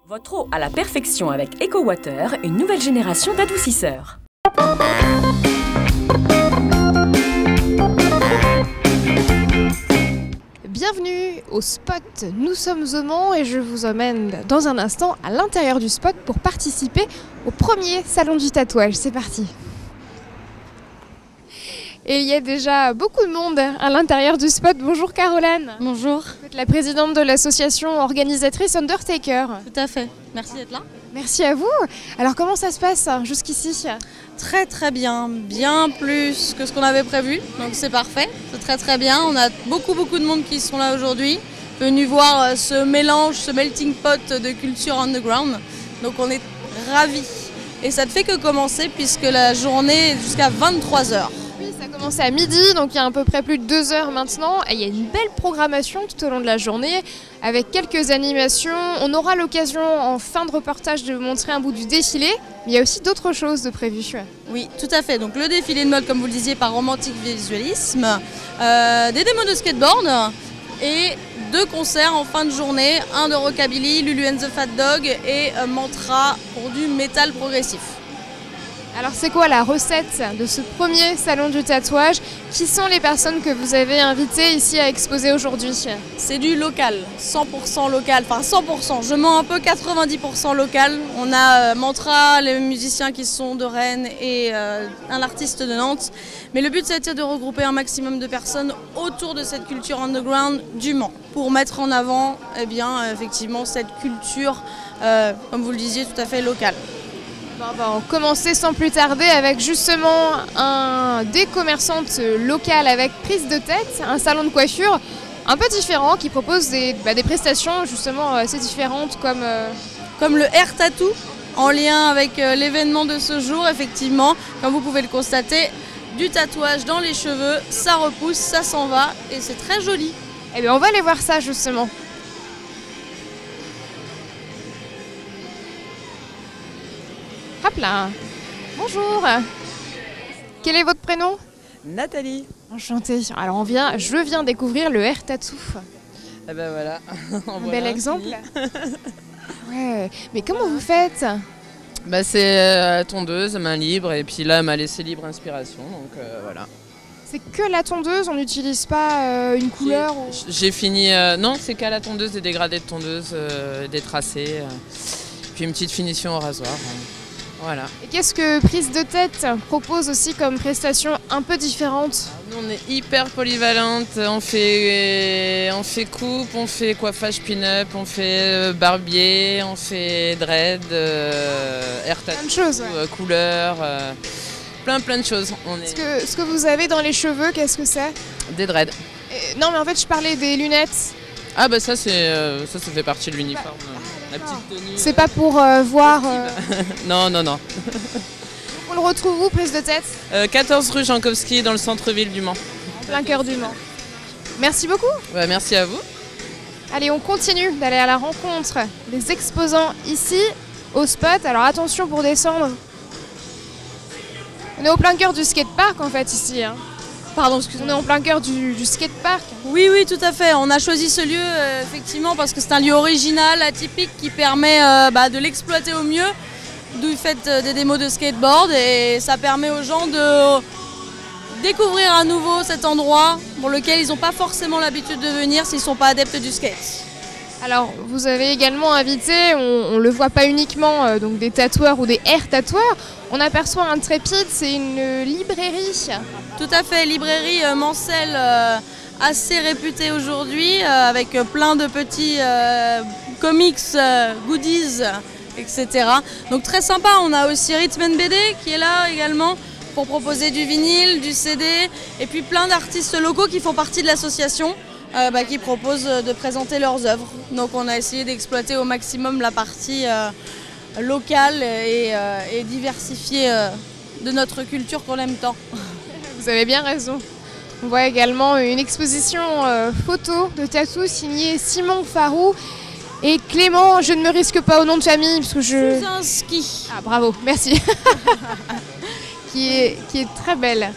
Votre eau à la perfection avec EcoWater, une nouvelle génération d'adoucisseurs. Bienvenue au spot, nous sommes au Mans et je vous emmène dans un instant à l'intérieur du spot pour participer au premier salon du tatouage. C'est parti. Et il y a déjà beaucoup de monde à l'intérieur du spot. Bonjour Caroline. Bonjour. Vous êtes la présidente de l'association organisatrice Undertaker. Tout à fait. Merci d'être là. Merci à vous. Alors comment ça se passe jusqu'ici? Très très bien. Bien plus que ce qu'on avait prévu. Donc c'est parfait. C'est très très bien. On a beaucoup de monde qui sont là aujourd'hui. Venus voir ce mélange, ce melting pot de culture underground. Donc on est ravis. Et ça ne fait que commencer puisque la journée est jusqu'à 23h. Oui, ça a commencé à midi, donc il y a à peu près plus de 2 heures maintenant. Et il y a une belle programmation tout au long de la journée, avec quelques animations. On aura l'occasion en fin de reportage de vous montrer un bout du défilé, mais il y a aussi d'autres choses de prévues. Oui, tout à fait. Donc le défilé de mode, comme vous le disiez, par Romantic Visualisme, des démos de skateboard et 2 concerts en fin de journée, un de Rockabilly, Lulu and the Fat Dog et Mantra pour du métal progressif. Alors c'est quoi la recette de ce premier salon du tatouage? Qui sont les personnes que vous avez invitées ici à exposer aujourd'hui? C'est du local, 100% local, enfin 100%, je mens un peu, 90% local. On a Mantra, les musiciens qui sont de Rennes et un artiste de Nantes. Mais le but c'est de regrouper un maximum de personnes autour de cette culture underground du Mans pour mettre en avant effectivement cette culture, comme vous le disiez, tout à fait locale. On va commencer sans plus tarder avec justement des commerçantes locales avec prise de tête, un salon de coiffure un peu différent qui propose des prestations justement assez différentes comme le Hair Tattoo en lien avec l'événement de ce jour. Effectivement, comme vous pouvez le constater, du tatouage dans les cheveux, ça repousse, ça s'en va et c'est très joli. Eh bien on va aller voir ça justement. Hop là. Bonjour. Quel est votre prénom? Nathalie. Enchantée. Alors je viens découvrir le Hair Tattoo. Eh ben voilà. Un bel exemple. Ouais. Mais comment vous faites? Bah c'est tondeuse, main libre, et puis là elle m'a laissé libre inspiration, donc voilà. C'est que la tondeuse, on n'utilise pas une couleur J'ai fini, non c'est qu'à la tondeuse, des dégradés de tondeuse, des tracés, puis une petite finition au rasoir. Voilà. Et qu'est-ce que Prise de Tête propose aussi comme prestation un peu différente? Nous on est hyper polyvalente, on fait coupe, on fait coiffage pin-up, on fait barbier, on fait dread, hair tattoo, plein de choses, couleur, plein de choses. Ce que vous avez dans les cheveux, qu'est-ce que c'est? Des dreads. Non mais en fait je parlais des lunettes. Ah bah ça fait partie de l'uniforme. La petite tenue. C'est pas pour voir. Non. On le retrouve où, Prise de Tête? 14 rue Jankowski, dans le centre-ville du Mans. En plein cœur du Mans. Merci beaucoup. Ouais, merci à vous. Allez, on continue d'aller à la rencontre des exposants ici au spot. Alors attention pour descendre. On est au plein cœur du skatepark en fait ici. Pardon, excusez-moi. On est en plein cœur du skatepark. Oui, tout à fait. On a choisi ce lieu effectivement parce que c'est un lieu original, atypique, qui permet de l'exploiter au mieux. D'où il fait des démos de skateboard et ça permet aux gens de découvrir à nouveau cet endroit pour lequel ils n'ont pas forcément l'habitude de venir s'ils ne sont pas adeptes du skate. Alors, vous avez également invité, on ne le voit pas uniquement, donc des tatoueurs ou des hair tatoueurs. On aperçoit un Trépide, c'est une librairie. Tout à fait, librairie Mansell assez réputée aujourd'hui, avec plein de petits comics, goodies, etc. Donc très sympa, on a aussi Rhythm BD qui est là également pour proposer du vinyle, du CD, et puis plein d'artistes locaux qui font partie de l'association. Qui proposent de présenter leurs œuvres. Donc on a essayé d'exploiter au maximum la partie locale et diversifiée de notre culture qu'on aime tant. Vous avez bien raison. On voit également une exposition photo de tatou signée Simon Farou et Clément, je ne me risque pas au nom de famille parce que je... Souzinski. Ah bravo, merci. qui est très belle.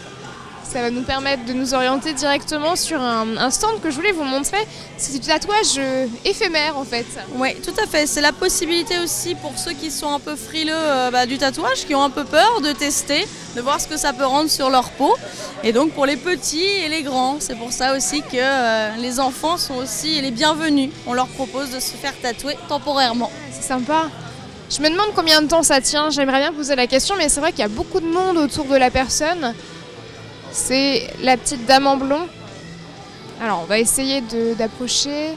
Ça va nous permettre de nous orienter directement sur un stand que je voulais vous montrer. C'est du tatouage éphémère en fait. Oui, tout à fait. C'est la possibilité aussi pour ceux qui sont un peu frileux du tatouage, qui ont un peu peur de tester, de voir ce que ça peut rendre sur leur peau. Et donc pour les petits et les grands, c'est pour ça aussi que les enfants sont aussi les bienvenus. On leur propose de se faire tatouer temporairement. C'est sympa. Je me demande combien de temps ça tient. J'aimerais bien poser la question, mais c'est vrai qu'il y a beaucoup de monde autour de la personne. C'est la petite dame en blond. Alors on va essayer d'approcher.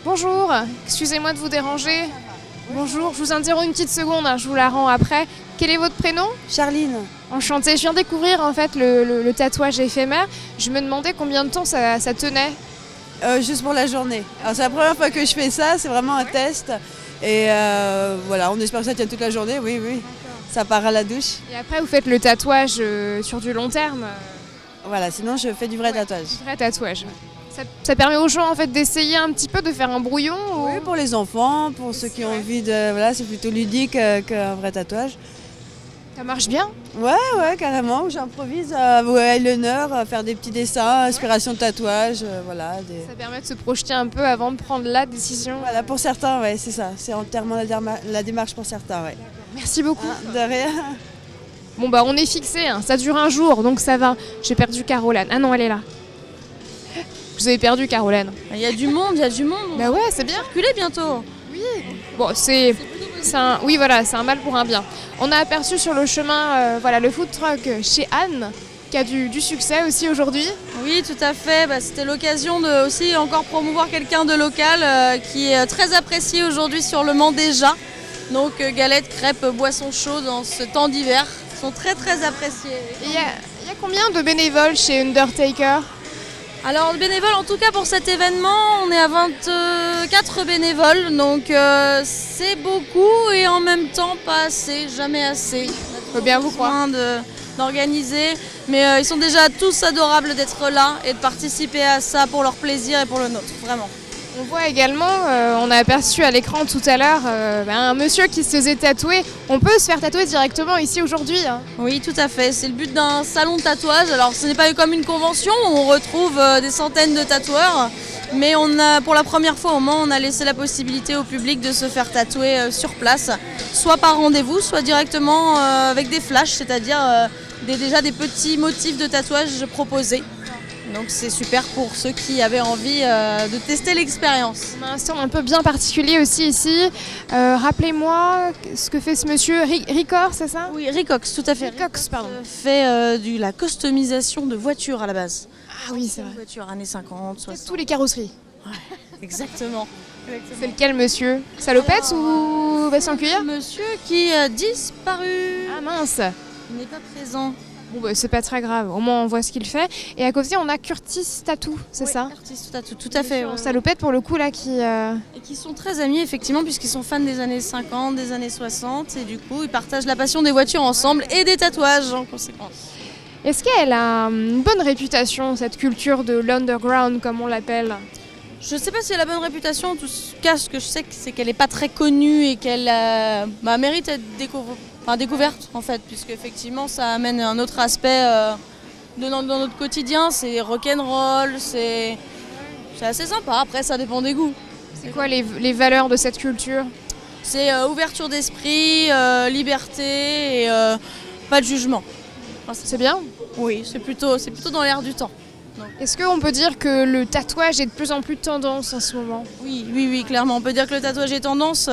Bonjour, excusez-moi de vous déranger. Bonjour, je vous interromps une petite seconde, je vous la rends après. Quel est votre prénom? Charline. Enchantée, je viens de découvrir en fait le tatouage éphémère. Je me demandais combien de temps ça tenait. Juste pour la journée. Alors c'est la première fois que je fais ça, c'est vraiment un test. Et voilà, on espère que ça tient toute la journée, oui, oui. Ça part à la douche. Et après vous faites le tatouage sur du long terme. Voilà, sinon je fais du vrai tatouage. Du vrai tatouage. Ça permet aux gens en fait d'essayer un petit peu de faire un brouillon ou... Oui, pour les enfants, pour ceux qui ont envie de... Voilà, c'est plutôt ludique qu'un vrai tatouage. Ça marche bien? Ouais, carrément. J'improvise à eyeliner, à faire des petits dessins, inspiration de tatouage, voilà. Ça permet de se projeter un peu avant de prendre la décision. Voilà, pour certains, ouais, c'est ça. C'est entièrement la démarche pour certains, ouais. Merci beaucoup. De rien. Bon bah on est fixé, ça dure un jour, donc ça va. J'ai perdu Caroline. Ah non, elle est là. Vous avez perdu Caroline. Il y a du monde, Bah ouais, c'est bien. Circuler bientôt. Oui. Bon, c'est un mal pour un bien. On a aperçu sur le chemin le food truck chez Anne, qui a du succès aussi aujourd'hui. Oui, tout à fait. C'était l'occasion de aussi encore promouvoir quelqu'un de local qui est très apprécié aujourd'hui sur le Mans déjà. Donc galettes, crêpes, boissons chaudes en ce temps d'hiver sont très très appréciés. Il y a combien de bénévoles chez Undertaker? Alors bénévoles, en tout cas pour cet événement, on est à 24 bénévoles, donc c'est beaucoup et en même temps pas assez, jamais assez. Faut bien vous croire. D'organiser, mais ils sont déjà tous adorables d'être là et de participer à ça pour leur plaisir et pour le nôtre, vraiment. On voit également, on a aperçu à l'écran tout à l'heure un monsieur qui se faisait tatouer. On peut se faire tatouer directement ici aujourd'hui. Oui, tout à fait. C'est le but d'un salon de tatouage. Alors ce n'est pas comme une convention où on retrouve des centaines de tatoueurs, mais pour la première fois au Mans, on a laissé la possibilité au public de se faire tatouer sur place, soit par rendez-vous, soit directement avec des flashs, c'est-à-dire déjà des petits motifs de tatouage proposés. Donc c'est super pour ceux qui avaient envie de tester l'expérience. On a un stand un peu bien particulier aussi ici. Rappelez-moi ce que fait ce monsieur, Ricor, c'est ça? Oui, Ricox, tout à fait. Ricox, pardon. Fait la customisation de voitures à la base. Ah oui, c'est vrai. Voitures années 50, 60. Tous les carrosseries. Ouais, exactement. C'est lequel monsieur? Salopette ou Vincent Cuillère? Monsieur qui a disparu. Ah mince. Il n'est pas présent. Bon bah, c'est pas très grave, au moins on voit ce qu'il fait. Et à côté on a Curtis Tattoo, c'est ça? Curtis Tattoo, tout à fait. Salopette pour le coup là qui... Et qui sont très amis effectivement puisqu'ils sont fans des années 50, des années 60 et du coup ils partagent la passion des voitures ensemble et des tatouages en conséquence. Est-ce qu'elle a une bonne réputation, cette culture de l'underground comme on l'appelle? Je ne sais pas si elle a bonne réputation, en tout cas ce que je sais c'est qu'elle n'est pas très connue et qu'elle mérite d'être découverte en fait, puisque effectivement ça amène un autre aspect dans notre quotidien, c'est rock'n'roll, c'est assez sympa, après ça dépend des goûts. C'est quoi les valeurs de cette culture? C'est ouverture d'esprit, liberté et pas de jugement. Enfin, c'est bien? Oui, c'est plutôt dans l'air du temps. Est-ce qu'on peut dire que le tatouage est de plus en plus tendance en ce moment? Oui, clairement. On peut dire que le tatouage est tendance,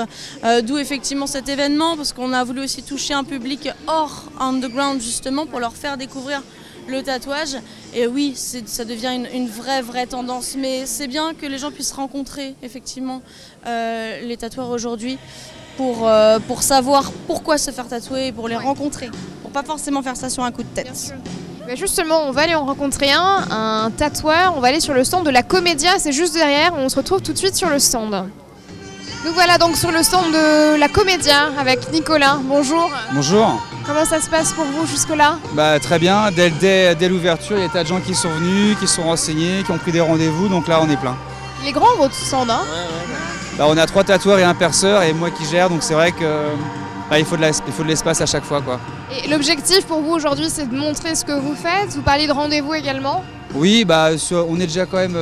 d'où effectivement cet événement, parce qu'on a voulu aussi toucher un public hors underground justement pour leur faire découvrir le tatouage. Et oui, ça devient une vraie tendance. Mais c'est bien que les gens puissent rencontrer effectivement les tatoueurs aujourd'hui pour savoir pourquoi se faire tatouer et pour les rencontrer. Pour pas forcément faire ça sur un coup de tête. Mais justement, on va aller en rencontrer un tatoueur. On va aller sur le stand de la Comédia, c'est juste derrière. On se retrouve tout de suite sur le stand. Nous voilà donc sur le stand de la Comédia avec Nicolas. Bonjour. Bonjour. Comment ça se passe pour vous jusque-là? Très bien. Dès l'ouverture, il y a des tas de gens qui sont venus, qui sont renseignés, qui ont pris des rendez-vous. Donc là, on est plein. Il est grand votre stand, hein? On a 3 tatoueurs et un perceur et moi qui gère. Donc c'est vrai que il faut de l'espace à chaque fois, quoi. Et l'objectif pour vous aujourd'hui, c'est de montrer ce que vous faites. Vous parlez de rendez-vous également. Oui, on est déjà quand même,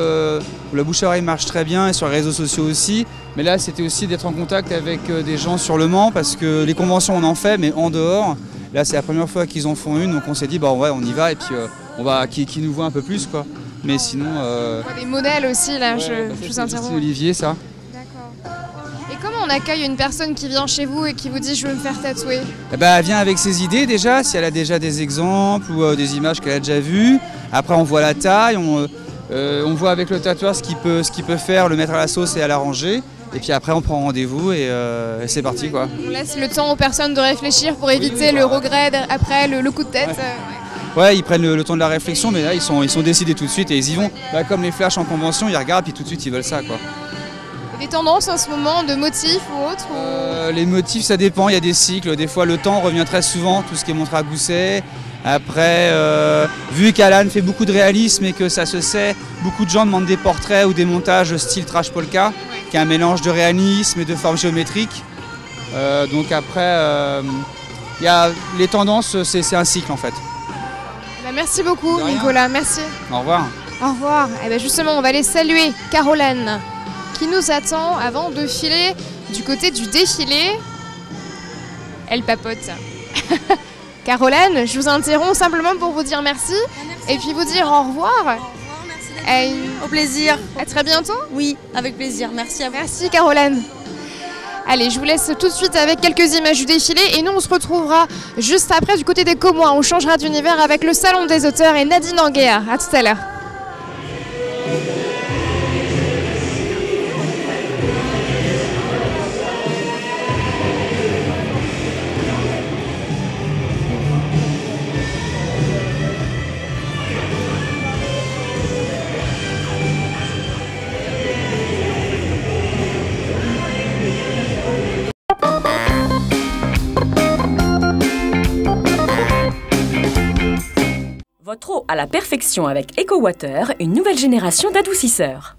la bouche à oreille marche très bien et sur les réseaux sociaux aussi. Mais là, c'était aussi d'être en contact avec des gens sur le Mans parce que les conventions, on en fait, mais en dehors. Là, c'est la première fois qu'ils en font une, donc on s'est dit, ouais, on y va et puis on va qui nous voit un peu plus, quoi. Mais sinon. On voit des modèles aussi, là, je vous interromps. C'est Olivier, ça. D'accord. Et comment on accueille une personne qui vient chez vous et qui vous dit je veux me faire tatouer? Elle vient avec ses idées déjà, si elle a déjà des exemples ou des images qu'elle a déjà vues. Après, on voit la taille, on voit avec le tatoueur ce qu'il peut faire, le mettre à la sauce et à l'arranger. Et puis après, on prend rendez-vous et c'est parti, quoi. On laisse le temps aux personnes de réfléchir pour éviter le regret après, le coup de tête. Ouais, ils prennent le temps de la réflexion, mais là, ils sont décidés tout de suite et ils y vont. Comme les flashs en convention, ils regardent puis tout de suite, ils veulent ça, quoi. Des tendances en ce moment de motifs ou autres Les motifs, ça dépend, il y a des cycles. Des fois, le temps revient très souvent, tout ce qui est montré à gousset. Après, vu qu'Alan fait beaucoup de réalisme et que ça se sait, beaucoup de gens demandent des portraits ou des montages style trash polka, qui est un mélange de réalisme et de formes géométriques. Donc après, il y a les tendances, c'est un cycle en fait. Merci beaucoup Nicolas, merci. Au revoir. Au revoir. Et justement, on va aller saluer Caroline qui nous attend avant de filer du côté du défilé. Elle papote. Caroline, je vous interromps simplement pour vous dire merci, et puis vous dire au revoir. Au revoir, merci d'être venue. Au plaisir. À très bientôt. Oui, avec plaisir. Merci à vous. Merci Caroline. Allez, je vous laisse tout de suite avec quelques images du défilé et nous on se retrouvera juste après du côté des Comois. On changera d'univers avec le Salon des auteurs et Nadine Anguéa. À tout à l'heure. Votre eau à la perfection avec EcoWater, une nouvelle génération d'adoucisseurs.